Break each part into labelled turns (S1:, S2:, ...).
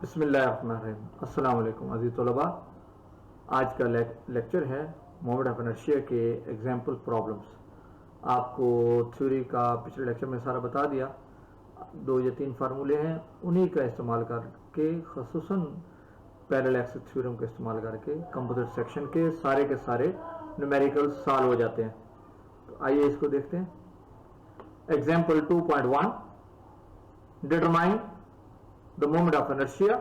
S1: बिस्मिल्लाहिर्रहमानिर्रहीम। अस्सलाम वालेकुम अज़ीज़ तलबा। आज का लेक्चर है मोमेंट ऑफ इनर्शिया के एग्जाम्पल प्रॉब्लम्स। आपको थ्योरी का पिछले लेक्चर में सारा बता दिया। 2 या 3 फार्मूले हैं, उन्हीं का इस्तेमाल करके खसूसन पैरेलल एक्सिस थ्योरम का इस्तेमाल करके कंपोजिट सेक्शन के सारे न्यूमेरिकल सॉल्व हो जाते हैं। तो आइए इसको देखते हैं। Example 2.1, determine the moment of inertia.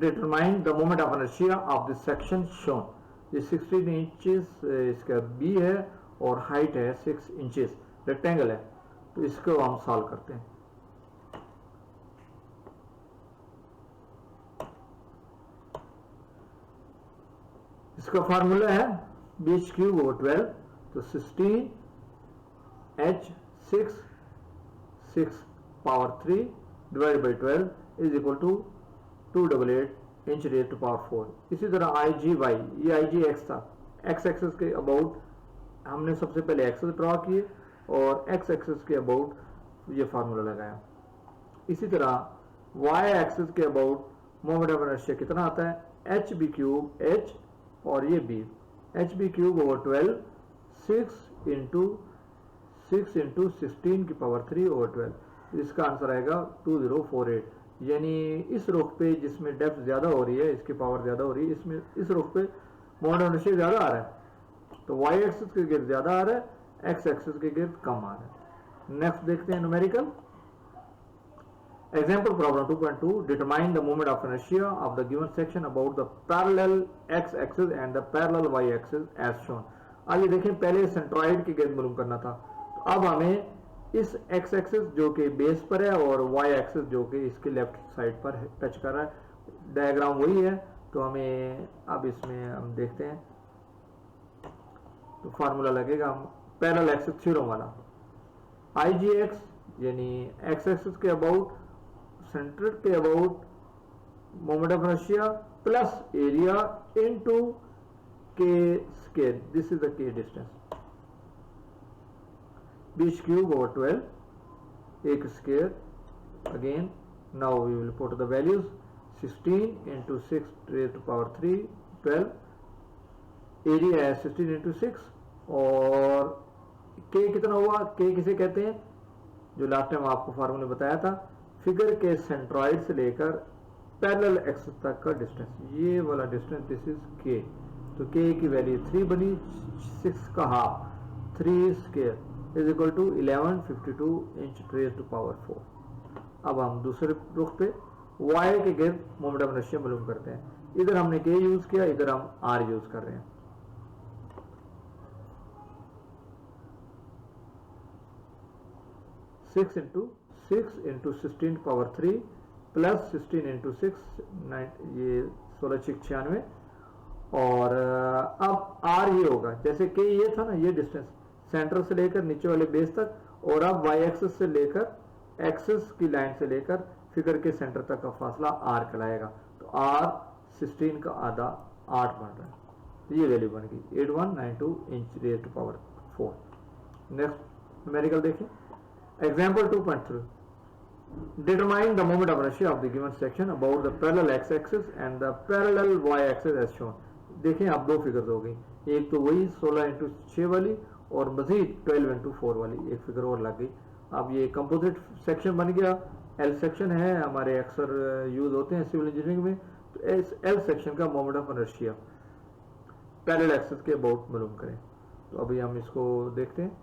S1: Determine the moment of inertia of the section shown. ये 16 इंचेस इसका बी है और हाइट है 6 इंचेस, रेक्टेंगल है। तो इसको हम सॉल्व करते हैं। इसका फार्मूला है बी एच क्यूब ओवर 12। तो 16 H 6 power 3 divide by 12 is equal to 288 inch raise to power 4। इसी तरह आई जी वाई, ये आई जी एक्स था, एक्स एक्सेस के अबाउट हमने सबसे पहले एक्सेस ड्रॉ किए और एक्स एक्सेस के अबाउट ये फार्मूला लगाया। इसी तरह वाई एक्सेस के अबाउट मोमेंट ऑफ इनर्शिया कितना आता है, एच बी क्यूब एच और ये B, H B cube over 12 6 into 16 की पावर 3 ओवर 12। इसका आंसर आएगा 2048। यानी इस रुख पे जिसमें डेप्थ ज्यादा हो रही है, इसकी पावर ज्यादा हो रही है, इसमें इस रुख पे मोमेंट ऑफ इनर्शिया ज्यादा आ रहा है। तो वाई एक्सिस के गिर्द ज्यादा आ रहा है, एक्स एक्सिस के गिर्द कम आ रहा है। नेक्स्ट देखते हैं numerical. Example problem 2.2, determine the moment of inertia of the given section about the parallel X axis and the parallel Y axis as shown. आइए देखें, पहले सेंट्रॉइड के गिर्द मालूम करना था, तो अब हमें इस एक्स एक्सिस जो कि बेस पर है और वाई एक्सिस जो कि इसके लेफ्ट साइड पर टच कर रहा है, डायग्राम वही है। तो हमें अब इसमें हम देखते हैं, तो फार्मूला लगेगा हम पैरेलल एक्सिस थ्योरम वाला। आई जी एक्स यानी एक्स एक्सिस के अबाउट, सेंटर के about moment of inertia plus area into के स्क्वायर, दिस इज द के डिस्टेंस, b cube over 12, एक square. Again, now we will put the values. 16 into 6 raised to power 3, 12. Area है 16 into 6 और k कितना हुआ, k किसे कहते हैं, जो लास्ट टाइम आपको फार्मूले बताया था, फिगर के सेंट्रॉइड से लेकर पैरेलल एक्सिस तक का डिस्टेंस, ये वाला डिस्टेंस, दिस इज k। तो k की वैल्यू 3 बनी, 6 का half, 3 square is equal to 1152 inch raise to power 4। अब हम दूसरे रुख पे y के गिर्द मोमेंट ऑफ इनर्शिया मालूम करते हैं। इधर हमने k यूज किया, इधर हम r यूज कर रहे हैं। Six into 16 power 3 plus 16 into 6, ये 16 96। और अब r ये होगा, जैसे k ये था ना, ये डिस्टेंस सेंटर से लेकर नीचे वाले बेस तक, और अब वाई एक्सिस से लेकर एक्सिस की लाइन से लेकर फिगर के सेंटर तक का फासला r कहलाएगा। तो r 16 का आधा 8 बन रहा है, तो ये वैल्यू बन गई 8192 inch raise to power 4। Next numerical देखें। Example 2.3, determine the moment of inertia of the given section about the parallel X axis and the parallel Y axis as shown. देखें, अब 2 फिगर्स हो गई, एक तो वही 16 इंटू 6 वाली और मजीद 12 इंटू 4 वाली एक फिगर और लग गई। अब ये कंपोजिट सेक्शन बन गया। एल सेक्शन है, हमारे अक्सर यूज होते हैं सिविल इंजीनियरिंग में। तो इस एल सेक्शन का moment of inertia parallel axis के अबाउट मालूम करें। तो अभी हम इसको देखते हैं।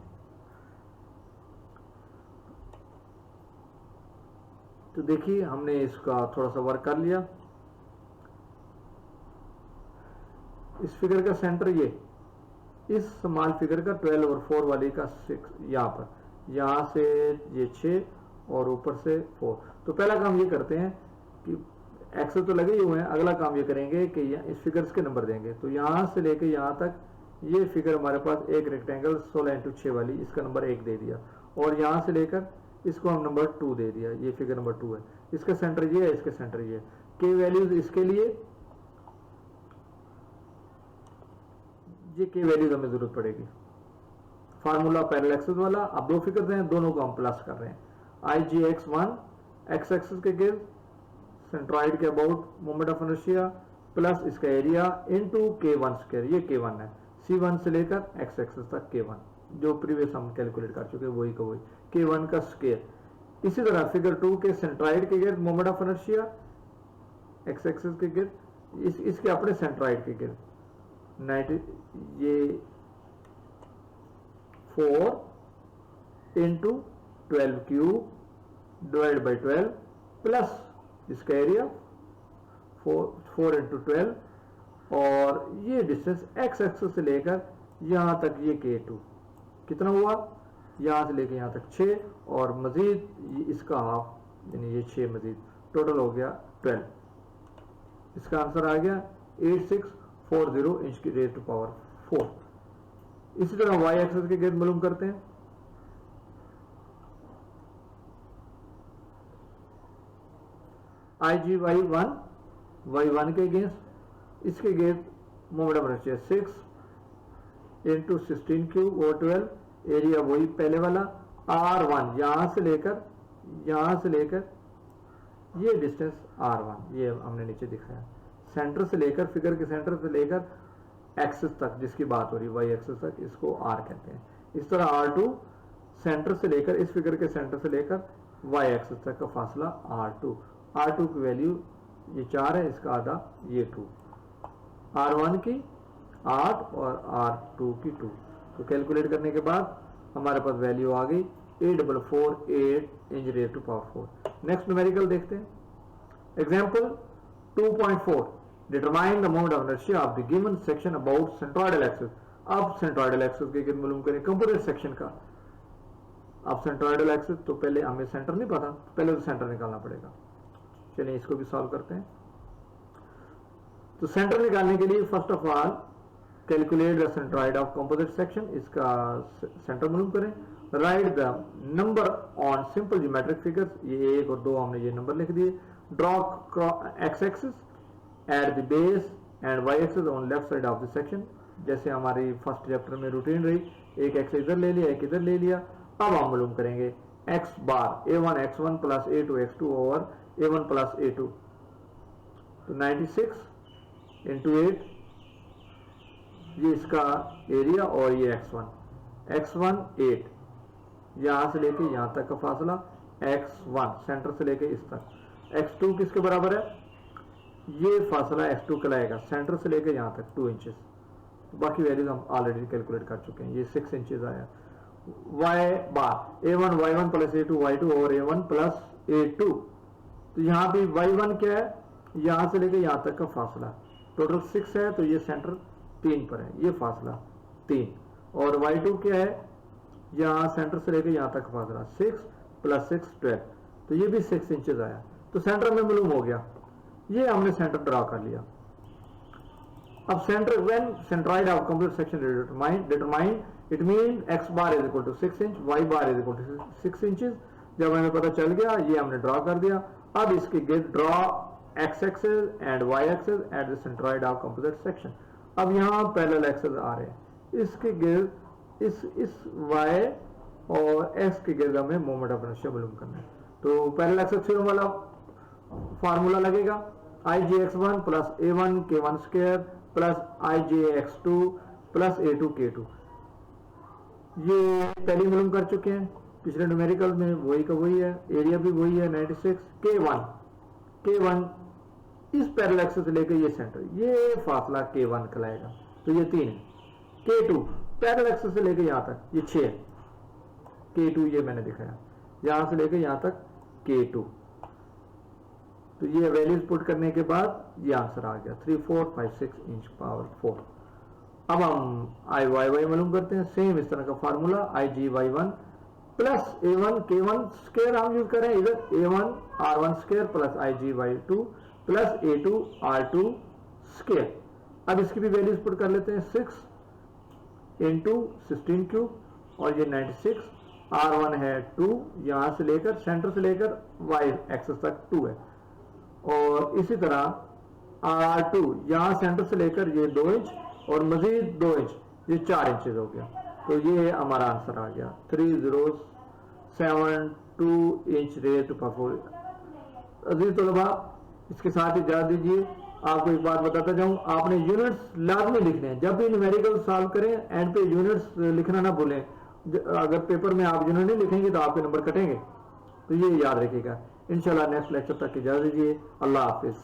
S1: तो देखिए, हमने इसका थोड़ा सा वर्क कर लिया। इस फिगर का सेंटर ये, इस स्मॉल फिगर का 12 और 4 वाली का 6 यहाँ पर, यहाँ से ये 6 और ऊपर से 4। तो पहला काम ये करते हैं कि एक्सेस तो लगे हुए हैं, अगला काम ये करेंगे कि इस फिगर्स के नंबर देंगे। तो यहाँ से लेके यहाँ तक ये फिगर हमारे पास एक रेक्टेंगल 16 इंटू 6 वाली, इसका नंबर 1 दे दिया, और यहाँ से लेकर इसको हम नंबर 2 दे दिया, ये फिगर नंबर 2 है। इसका सेंटर ये है, इसका सेंटर ये है। के वैल्यूज इसके लिए, ये के वैल्यूज हमें जरूरत पड़ेगी। फार्मूला पैरेलल एक्सिस वाला। अब 2 फिगर्स हैं, दोनों को हम प्लस कर रहे हैं। आई जी एक्स 1 एक्स एक्सिस के गिर्द सेंट्रॉइड के about moment of inertia plus इसका एरिया इनटू k1 स्क्वायर, ये k1 है, c1 से लेकर x एक्सिस तक k1, जो प्रीवियस हम कैलकुलेट कर चुके हैं वही का वही k1 का स्क्वायर। इसी तरह फिगर 2 के सेंट्रॉइड के गिर्द moment of inertia x axis के गिर्द, इसके अपने सेंट्रॉइड के गिर्द 90, ये 4 into 12 cube divide by 12 plus इसका एरिया 4 इंटू 12, और ये डिस्टेंस x एक्सिस से लेकर यहां तक ये k2 कितना हुआ, यहां से लेकर यहां तक 6 और मजीद इसका हाफ यानी ये 6 मजीद टोटल हो गया 12। इसका आंसर आ गया 8640 इंच की रेज़ टू पावर 4। इसी तरह y एक्सिस के गिर्द मालूम करते हैं। y1 के अगेंस्ट इसके गिर्द moment of inertia 6 into 16 cube और 12, एरिया वही पहले वाला r1, यहां से लेकर ये डिस्टेंस r1, ये हमने नीचे दिखाया, सेंटर से लेकर फिगर के सेंटर से लेकर एक्सिस तक जिसकी बात हो रही है y एक्सिस तक, इसको r कहते हैं। इस तरह r2 सेंटर से लेकर इस फिगर के सेंटर से लेकर y एक्सिस तक का फासला r2 की वैल्यू ये 4 है, इसका आधा ये 2, r1 की 8 और r2 की 2। तो कैलकुलेट करने के बाद हमारे पास वैल्यू आ गई 8448 inch raise to power 4। Next numerical देखते हैं। Example 2.4, determine the moment of inertia of the given section about centroidal axis. अब सेंट्रॉइडल एक्सिस के गिवन मालूम करें कंपोजिट सेक्शन का। अब सेंट्रॉइडल एक्सिस तो पहले हमें सेंटर नहीं पता, पहले तो सेंटर निकालना पड़ेगा। चलिए इसको भी सॉल्व करते हैं। तो सेंटर निकालने के लिए first of all calculate the centroid of composite section, इसका सेंटर मालूम करें। Right the number on simple geometric figures, ये 1 और 2 हमने ये नंबर लिख दिए। Draw x axis at the base and y axis on left side of the section, जैसे हमारी फर्स्ट चैप्टर में रूटीन रही, एक एक्स इधर ले लिया एक इधर ले लिया। अब हम मालूम करेंगे x बार a1 x1 plus a2 x2 over a1 plus a2, तो 96 इंटू 8, ये इसका एरिया और ये x1 8, यहां से लेके यहां तक का फासला x1 सेंटर से लेके इस तक, x2 किसके बराबर है, ये फासला x2 कहलाएगा सेंटर से लेके यहां तक 2 इंचेस। तो बाकी वैल्यूज हम ऑलरेडी कैलकुलेट कर चुके हैं, ये 6 इंचेस आया। y बार a1 y1 plus a2 y2 और a1 प्लस a2, तो यहां भी y1 क्या है, यहां से लेके यहां तक का फासला टोटल 6 है, तो ये सेंटर 3 पर है, ये फासला 3, और y2 क्या है, यहाँ सेंटर से लेकर यहाँ तक फासला 6 प्लस 6 12, तो ये भी 6 इंचेस आया। तो सेंटर में मालूम हो गया, ये हमने सेंटर ड्रॉ कर लिया। अब centre when centroid of complete section determine, it mean x bar is equal to 6 inch, y bar is equal to 6 inches. जब हमें पता चल गया, ये हमने ड्रॉ कर दिया। अब इसके गिर्द draw x axis and y axis at the centroid of composite section. अब यहाँ पैरेलल एक्सिस आ रहे हैं, इसके गिर्द इस y और x के गिर्द हमें मोमेंट ऑफ इनर्शिया मालूम करना है। तो पैरेलल एक्सिस थ्योरम वाला फार्मूला लगेगा, ijx1 plus a1 k1 square plus ijx2 plus a2 k2। ये पहले मालूम कर चुके हैं, पिछले न्यूमेरिकल में वही का वही है, एरिया भी वही है 96। k1 इस पैरेलल एक्सिस से लेकर ये सेंटर, ये फासला k1 कहलाएगा, तो ये 3 है। k2 पैरेलल एक्सिस से लेकर यहां तक ये 6 है, k2 ये मैंने दिखाया, यहां से लेकर यहां तक k2। तो ये वैल्यूज पुट करने के बाद ये आंसर आ गया 3456 इंच पावर 4। अब हम आई वाई मालूम करते हैं, सेम इस तरह का formula ijy1 plus a1 k1 square हम यूज करें, इधर a1 r1 square plus ijy2 plus a2 r2 square. अब इसकी भी वैल्यूज पुट कर लेते हैं, 6 इंटू 16 क्यूब और ये 96, r1 है 2, यहां से लेकर सेंटर से लेकर y एक्सिस तक 2 है, और इसी तरह r2 यहां सेंटर से लेकर ये 2 इंच और मजीद 2 इंच, ये 4 इंचेस हो गया। तो ये हमारा आंसर आ गया 3072 इंच रेज़ टू पावर 4। अजीज तलबा, इसके साथ इजाजत दीजिए। आपको एक बात बताता जाऊं, आपने यूनिट्स लाजमी लिखने हैं। जब भी न्यूमेरिकल सॉल्व करें एंड पे यूनिट्स लिखना ना भूलें। अगर पेपर में आप यूनिट नहीं लिखेंगे तो आपके नंबर कटेंगे, तो ये याद रखिएगा। इंशाल्लाह नेक्स्ट लेक्चर तक इजाजत दीजिए। अल्लाह हाफिज।